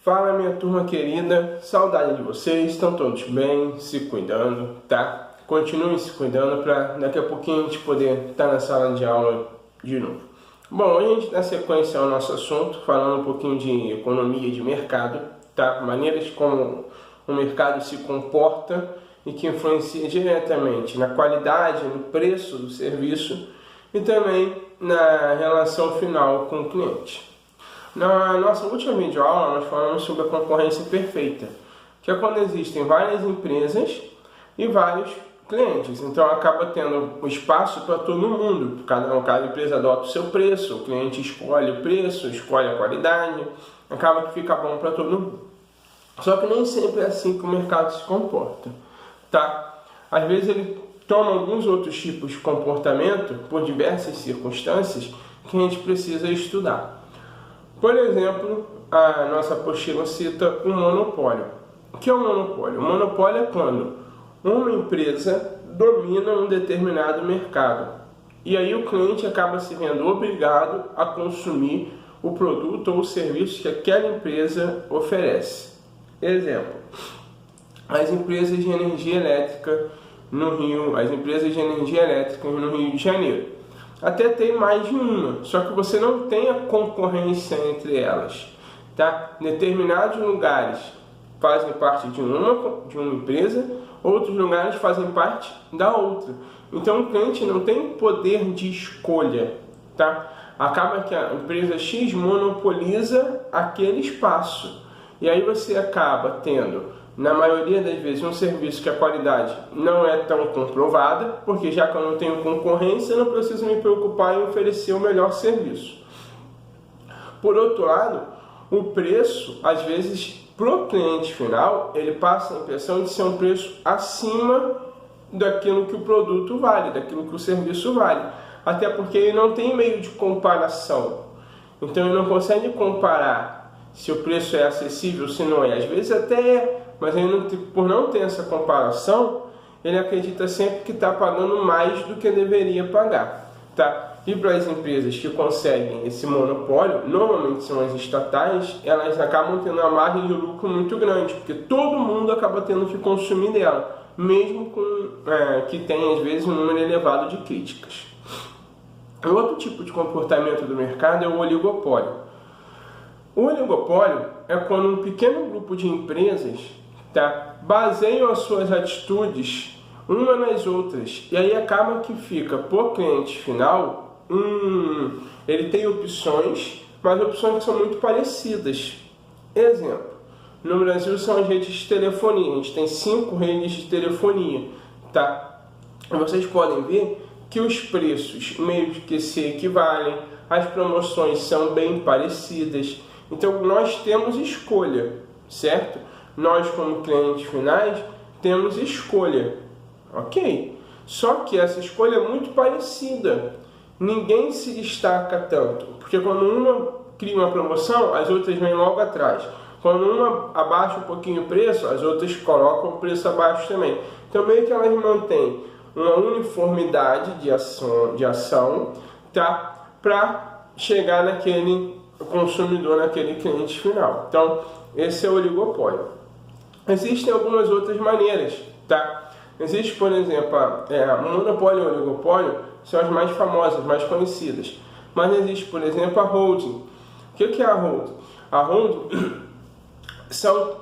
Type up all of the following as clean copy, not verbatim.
Fala, minha turma querida, saudade de vocês, estão todos bem, se cuidando, tá? Continuem se cuidando para daqui a pouquinho a gente poder estar na sala de aula de novo. Bom, a gente dá sequência ao nosso assunto, falando um pouquinho de economia de mercado, tá? Maneiras como o mercado se comporta e que influencia diretamente na qualidade, no preço do serviço e também na relação final com o cliente. Na nossa última videoaula, nós falamos sobre a concorrência perfeita, que é quando existem várias empresas e vários clientes. Então, acaba tendo espaço para todo mundo. Cada empresa adota o seu preço, o cliente escolhe o preço, escolhe a qualidade, acaba que fica bom para todo mundo. Só que nem sempre é assim que o mercado se comporta, tá? Às vezes ele toma alguns outros tipos de comportamento por diversas circunstâncias que a gente precisa estudar. Por exemplo, a nossa apostila cita um monopólio. O que é um monopólio? Um monopólio é quando uma empresa domina um determinado mercado. E aí o cliente acaba se vendo obrigado a consumir o produto ou o serviço que aquela empresa oferece. Exemplo, as empresas de energia elétrica no Rio de Janeiro. Até tem mais de uma, só que você não tem a concorrência entre elas, tá? Determinados lugares fazem parte de uma empresa, outros lugares fazem parte da outra. Então o cliente não tem poder de escolha, tá? Acaba que a empresa X monopoliza aquele espaço. E aí você acaba tendo, na maioria das vezes, um serviço que a qualidade não é tão comprovada, porque já que eu não tenho concorrência, eu não preciso me preocupar em oferecer o melhor serviço. Por outro lado, o preço, às vezes, para o cliente final, ele passa a impressão de ser um preço acima daquilo que o produto vale, daquilo que o serviço vale. Até porque ele não tem meio de comparação. Então ele não consegue comparar se o preço é acessível, se não é. Às vezes até é, mas ele por não ter essa comparação, ele acredita sempre que está pagando mais do que deveria pagar, tá? E para as empresas que conseguem esse monopólio, normalmente são as estatais, elas acabam tendo uma margem de lucro muito grande, porque todo mundo acaba tendo que consumir dela, mesmo que tenha às vezes um número elevado de críticas. Outro tipo de comportamento do mercado é o oligopólio. O oligopólio é quando um pequeno grupo de empresas, tá, baseiam as suas atitudes uma nas outras. E aí acaba que fica, por cliente final, ele tem opções, mas opções que são muito parecidas. Exemplo, no Brasil são as redes de telefonia. A gente tem 5 redes de telefonia, tá? E vocês podem ver que os preços meio que se equivalem, as promoções são bem parecidas. Então, nós temos escolha, certo? Nós, como clientes finais, temos escolha, ok? Só que essa escolha é muito parecida. Ninguém se destaca tanto, porque quando uma cria uma promoção, as outras vêm logo atrás. Quando uma abaixa um pouquinho o preço, as outras colocam o preço abaixo também. Então, meio que elas mantêm uma uniformidade de ação, tá? Para chegar naquele consumidor, naquele cliente final. Então, esse é o oligopólio. Existem algumas outras maneiras, tá? Existe, por exemplo, o monopólio e o oligopólio são as mais famosas, mais conhecidas. Mas existe, por exemplo, a holding. O que é a holding? A holding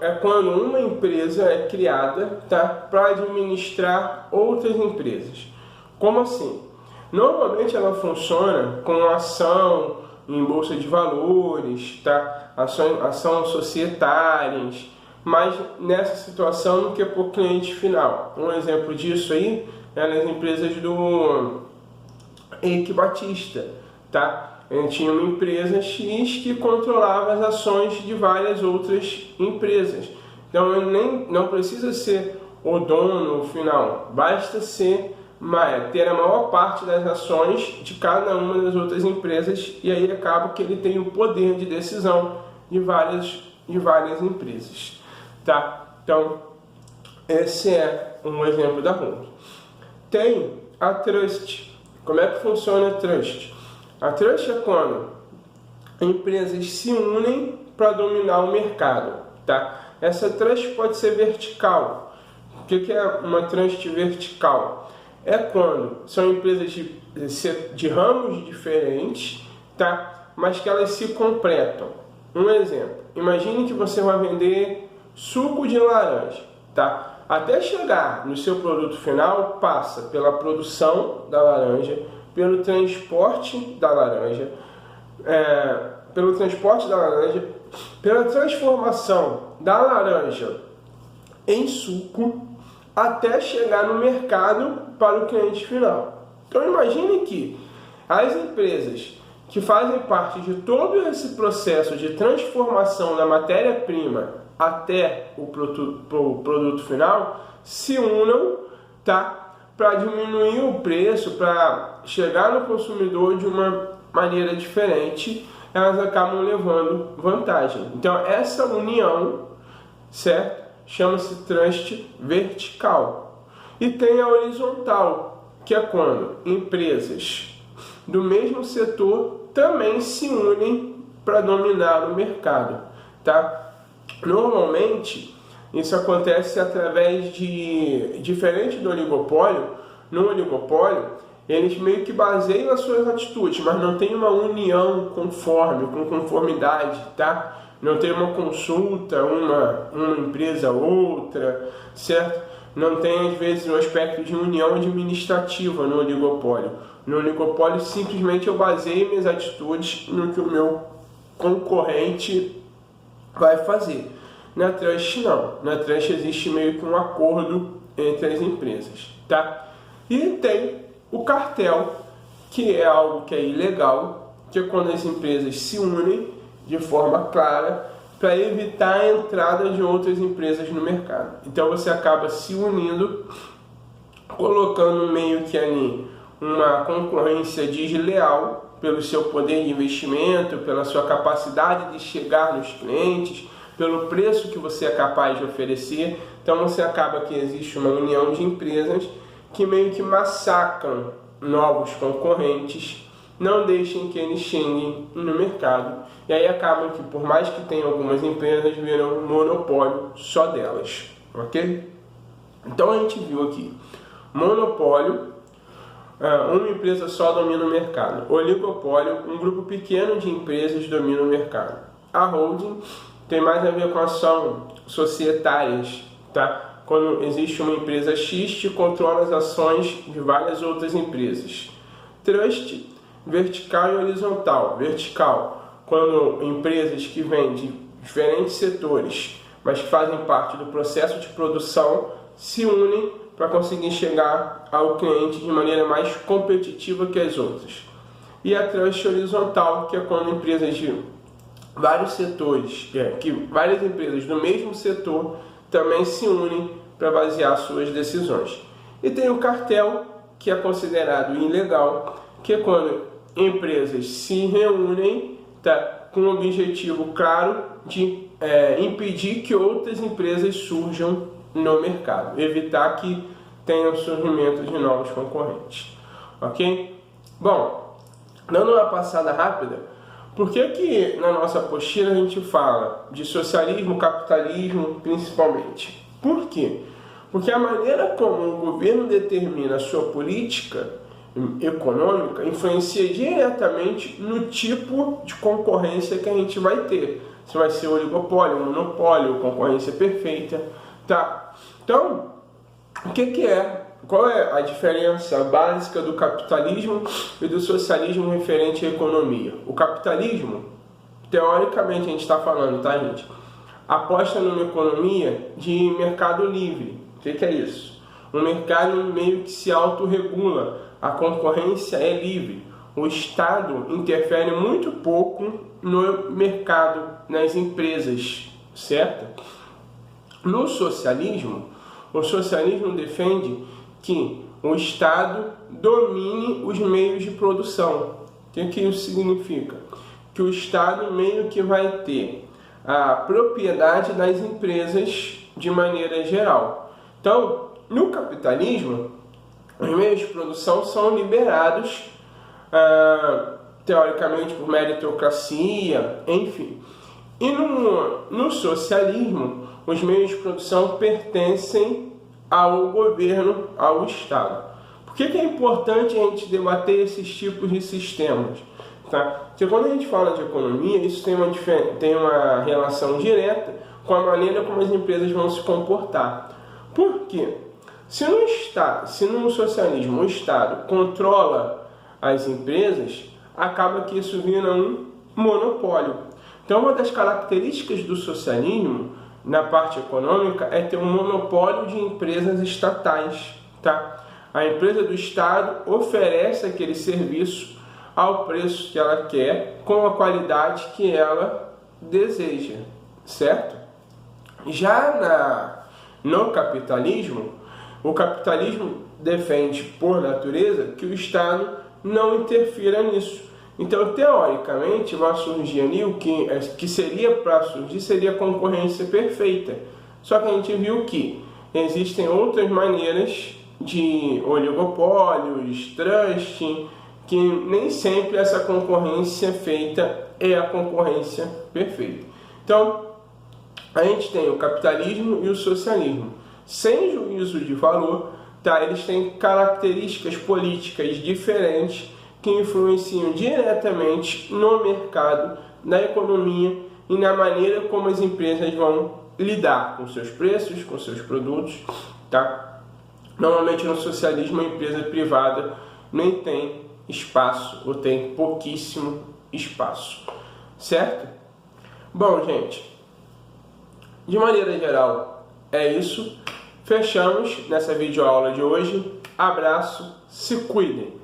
é quando uma empresa é criada, tá, para administrar outras empresas. Como assim? Normalmente ela funciona com ação em bolsa de valores, tá? Ação societárias, mas nessa situação do que por cliente final. Um exemplo disso aí é as empresas do Eike Batista, tá? Ele tinha uma empresa X que controlava as ações de várias outras empresas. Então ele não precisa ser o dono final, basta ter a maior parte das ações de cada uma das outras empresas, e aí acaba que ele tem o poder de decisão de várias empresas, tá? Então, esse é um exemplo da holding. Tem a trust. Como é que funciona a trust? A trust é quando empresas se unem para dominar o mercado, tá? Essa trust pode ser vertical. O que é uma trust vertical? É quando são empresas de ramos diferentes, tá? Mas que elas se completam. Um exemplo, imagine que você vai vender suco de laranja, tá? Até chegar no seu produto final, passa pela produção da laranja, pelo transporte da laranja, pela transformação da laranja em suco, até chegar no mercado para o cliente final. Então imagine que as empresas que fazem parte de todo esse processo de transformação da matéria-prima até o produto final se unam, tá? Para diminuir o preço, para chegar no consumidor de uma maneira diferente, elas acabam levando vantagem. Então essa união, certo? Chama-se trust vertical. E tem a horizontal, que é quando empresas do mesmo setor também se unem para dominar o mercado, tá? Normalmente isso acontece através de, diferente do oligopólio. No oligopólio eles meio que baseiam as suas atitudes, mas não tem uma união com conformidade, tá? Não tem uma consulta, uma empresa outra, certo? Não tem, às vezes, um aspecto de união administrativa no oligopólio. No oligopólio, simplesmente eu baseio minhas atitudes no que o meu concorrente vai fazer. Na trust, não. Na trust existe meio que um acordo entre as empresas, tá? E tem o cartel, que é algo que é ilegal, que é quando as empresas se unem de forma clara para evitar a entrada de outras empresas no mercado. Então você acaba se unindo, colocando meio que ali uma concorrência desleal pelo seu poder de investimento, pela sua capacidade de chegar nos clientes, pelo preço que você é capaz de oferecer. Então você acaba que existe uma união de empresas que meio que massacram novos concorrentes, não deixem que eles cheguem no mercado. E aí acabam que, por mais que tenham algumas empresas, viram um monopólio só delas, ok? Então a gente viu aqui, monopólio, uma empresa só domina o mercado. Oligopólio, um grupo pequeno de empresas domina o mercado. A holding tem mais a ver com ação societárias, tá? Quando existe uma empresa X que controla as ações de várias outras empresas. Trust, vertical e horizontal. Vertical, quando empresas que vêm de diferentes setores, mas que fazem parte do processo de produção, se unem para conseguir chegar ao cliente de maneira mais competitiva que as outras. E a trust horizontal, que é quando empresas de vários setores, que várias empresas do mesmo setor também se unem para basear suas decisões. E tem o cartel, que é considerado ilegal, que é quando empresas se reúnem, tá, com o objetivo claro de impedir que outras empresas surjam no mercado, evitar que tenha o surgimento de novos concorrentes, ok? Bom, dando uma passada rápida, por que na nossa apostila a gente fala de socialismo, capitalismo principalmente? Por quê? Porque a maneira como o governo determina a sua política econômica influencia diretamente no tipo de concorrência que a gente vai ter. Se vai ser oligopólio, monopólio, concorrência perfeita, tá? Então, qual é a diferença básica do capitalismo e do socialismo referente à economia? O capitalismo, teoricamente a gente está falando, tá, gente? Aposta numa economia de mercado livre. O que é isso? Um mercado meio que se autorregula, a concorrência é livre. O Estado interfere muito pouco no mercado, nas empresas, certo? No socialismo, o socialismo defende que o Estado domine os meios de produção. O que isso significa? Que o Estado meio que vai ter a propriedade das empresas de maneira geral. Então, no capitalismo, os meios de produção são liberados, teoricamente, por meritocracia, enfim. E no socialismo, os meios de produção pertencem ao governo, ao Estado. Por que é importante a gente debater esses tipos de sistemas? Tá? Porque quando a gente fala de economia, isso tem uma relação direta com a maneira como as empresas vão se comportar. Por quê? Se no socialismo o Estado controla as empresas, acaba que isso vira um monopólio. Então, uma das características do socialismo, na parte econômica, é ter um monopólio de empresas estatais. Tá? A empresa do Estado oferece aquele serviço ao preço que ela quer, com a qualidade que ela deseja, certo? Já no capitalismo, o capitalismo defende, por natureza, que o Estado não interfira nisso. Então, teoricamente, vai surgir ali o que seria para surgir seria a concorrência perfeita. Só que a gente viu que existem outras maneiras de oligopólios, trust, que nem sempre essa concorrência feita é a concorrência perfeita. Então, a gente tem o capitalismo e o socialismo. Sem juízo de valor, tá? Eles têm características políticas diferentes que influenciam diretamente no mercado, na economia e na maneira como as empresas vão lidar com seus preços, com seus produtos. Tá? Normalmente no socialismo a empresa privada nem tem espaço ou tem pouquíssimo espaço, certo? Bom, gente, de maneira geral é isso. Fechamos nessa videoaula de hoje. Abraço, se cuidem!